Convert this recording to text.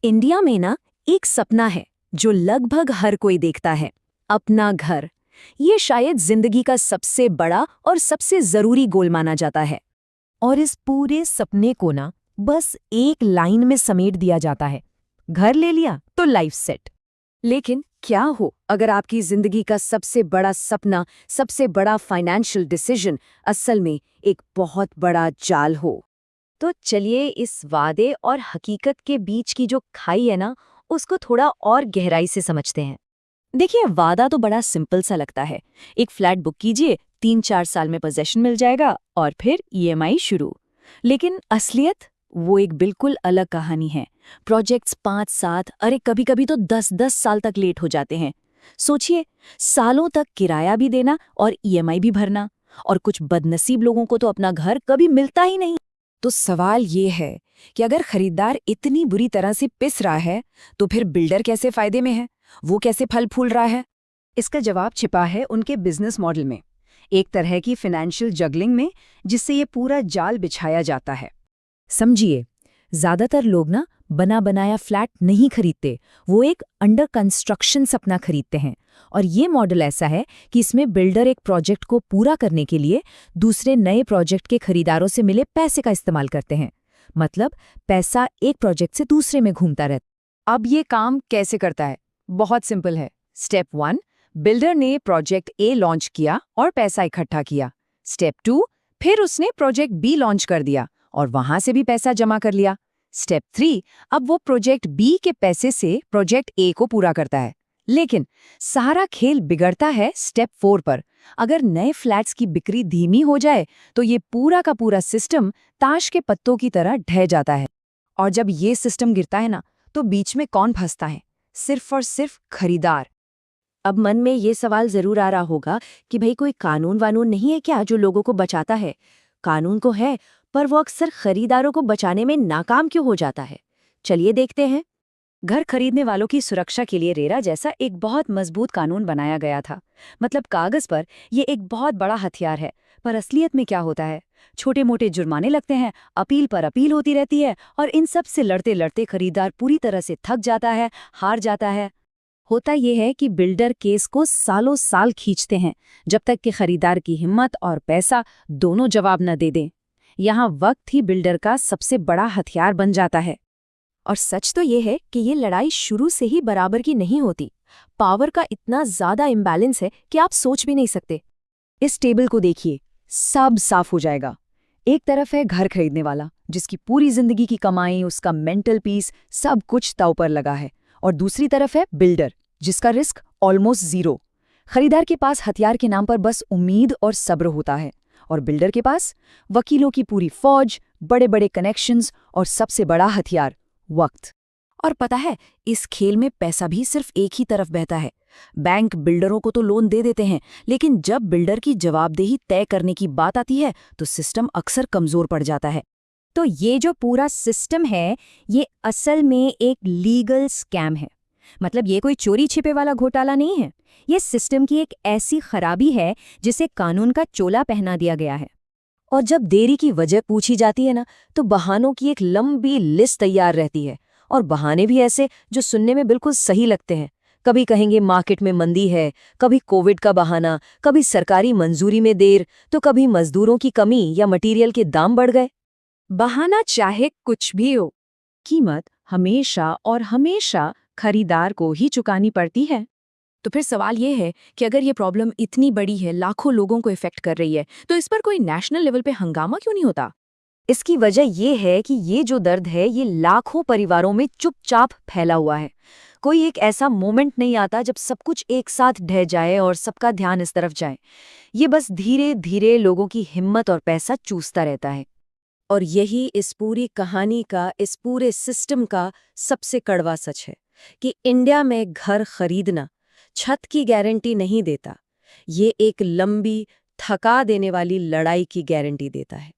India में ना एक सपना है जो लगभग हर कोई देखता है, अपना घर। ये शायद जिंदगी का सबसे बड़ा और सबसे जरूरी गोल माना जाता है। और इस पूरे सपने को ना बस एक लाइन में समेट दिया जाता है, घर ले लिया तो लाइफ सेट। लेकिन क्या हो अगर आपकी जिंदगी का सबसे बड़ा सपना, सबसे बड़ा फाइनेंशियल डिसीजन असल में एक बहुत बड़ा जाल हो? तो चलिए इस वादे और हकीकत के बीच की जो खाई है ना, उसको थोड़ा और गहराई से समझते हैं। देखिए, वादा तो बड़ा सिंपल सा लगता है। एक फ्लैट बुक कीजिए, 3-4 साल में पोजेशन मिल जाएगा और फिर ईएमआई शुरू। लेकिन असलियत वो एक बिल्कुल अलग कहानी है। प्रोजेक्ट्स 5-7, अरे कभी-कभी तो 10-10 साल तक लेट हो जाते हैं। सोचिए, सालों तक किराया भी देना और ईएमआई भी भरना, और कुछ बदनसीब लोगों को तो अपना घर कभी मिलता ही नहीं। तो सवाल ये है कि अगर खरीदार इतनी बुरी तरह से पिस रहा है, तो फिर बिल्डर कैसे फायदे में है? वो कैसे फल फूल रहा है? इसका जवाब छिपा है उनके बिजनेस मॉडल में, एक तरह की फाइनेंशियल जगलिंग में, जिससे ये पूरा जाल बिछाया जाता है। समझिए, ज्यादातर लोग ना बना बनाया फ्लैट नहीं खरीदते, वो एक अंडर कंस्ट्रक्शन सपना खरीदते हैं। और ये मॉडल ऐसा है कि इसमें बिल्डर एक प्रोजेक्ट को पूरा करने के लिए दूसरे नए प्रोजेक्ट के खरीदारों से मिले पैसे का इस्तेमाल करते हैं। मतलब पैसा एक प्रोजेक्ट से दूसरे में घूमता रहता। अब ये काम कैसे करता है? बहुत सिंपल है। स्टेप 1, बिल्डर ने प्रोजेक्ट ए लॉन्च किया और पैसा इकट्ठा किया। स्टेप 2, फिर उसने प्रोजेक्ट बी लॉन्च कर दिया और वहां से भी पैसा जमा कर लिया। स्टेप 3, अब वो प्रोजेक्ट बी के पैसे से प्रोजेक्ट ए को पूरा करता है। लेकिन सारा खेल बिगड़ता है स्टेप 4 पर। अगर नए फ्लैट्स की बिक्री धीमी हो जाए तो ये पूरा का पूरा सिस्टम ताश के पत्तों की तरह ढह जाता है। और जब ये सिस्टम गिरता है ना, तो बीच में कौन फंसता है? सिर्फ और सिर्फ खरीदार। अब मन में ये सवाल जरूर आ रहा होगा कि भाई कोई कानून वानून नहीं है क्या जो लोगों को बचाता है? कानून को है, पर वो अक्सर खरीदारों को बचाने में नाकाम क्यों हो जाता है? चलिए देखते हैं। घर खरीदने वालों की सुरक्षा के लिए रेरा जैसा एक बहुत मजबूत कानून बनाया गया था। मतलब कागज पर ये एक बहुत बड़ा हथियार है, पर असलियत में क्या होता है? छोटे मोटे जुर्माने लगते हैं, अपील पर अपील होती रहती है, और इन सब से लड़ते लड़ते खरीदार पूरी तरह से थक जाता है, हार जाता है। होता यह है कि बिल्डर केस को सालों साल खींचते हैं, जब तक कि खरीदार की हिम्मत और पैसा दोनों जवाब न दे दें। यहाँ वक्त ही बिल्डर का सबसे बड़ा हथियार बन जाता है। और सच तो ये है कि ये लड़ाई शुरू से ही बराबर की नहीं होती। पावर का इतना ज्यादा इम्बैलेंस है कि आप सोच भी नहीं सकते। इस टेबल को देखिए, सब साफ हो जाएगा। एक तरफ है घर खरीदने वाला, जिसकी पूरी जिंदगी की कमाई, उसका मेंटल पीस, सब कुछ दांव पर लगा है। और दूसरी तरफ है बिल्डर, जिसका रिस्क ऑलमोस्ट जीरो। खरीदार के पास हथियार के नाम पर बस उम्मीद और सब्र होता है, और बिल्डर के पास वकीलों की पूरी फौज, बड़े बड़े कनेक्शंस और सबसे बड़ा हथियार वक्त। और पता है, इस खेल में पैसा भी सिर्फ एक ही तरफ बहता है। बैंक बिल्डरों को तो लोन दे देते हैं, लेकिन जब बिल्डर की जवाबदेही तय करने की बात आती है तो सिस्टम अक्सर कमजोर पड़ जाता है। तो ये जो पूरा सिस्टम है, ये असल में एक लीगल स्कैम है। मतलब ये कोई चोरी छिपे वाला घोटाला नहीं है। ये सिस्टम की एक ऐसी खराबी है जिसे कानून का चोला पहना दिया गया है। और जब देरी की वजह पूछी जाती है ना, तो बहानों की एक लंबी लिस्ट तैयार रहती है। और बहाने भी ऐसे जो सुनने में बिल्कुल सही लगते हैं। कभी कहेंगे मार्केट में मंदी है, कभी कोविड का बहाना, कभी सरकारी मंजूरी में देर, तो कभी मजदूरों की कमी या मटीरियल के दाम बढ़ गए। बहाना चाहे कुछ भी हो, कीमत हमेशा और हमेशा खरीदार को ही चुकानी पड़ती है। तो फिर सवाल ये है कि अगर ये प्रॉब्लम इतनी बड़ी है, लाखों लोगों को इफेक्ट कर रही है, तो इस पर कोई नेशनल लेवल पे हंगामा क्यों नहीं होता? इसकी वजह ये है कि ये जो दर्द है, ये लाखों परिवारों में चुपचाप फैला हुआ है। कोई एक ऐसा मोमेंट नहीं आता जब सब कुछ एक साथ ढह जाए और सबका ध्यान इस तरफ जाए। ये बस धीरे धीरे लोगों की हिम्मत और पैसा चूसता रहता है। और यही इस पूरी कहानी का, इस पूरे सिस्टम का सबसे कड़वा सच है कि इंडिया में घर खरीदना छत की गारंटी नहीं देता, ये एक लंबी, थका देने वाली लड़ाई की गारंटी देता है।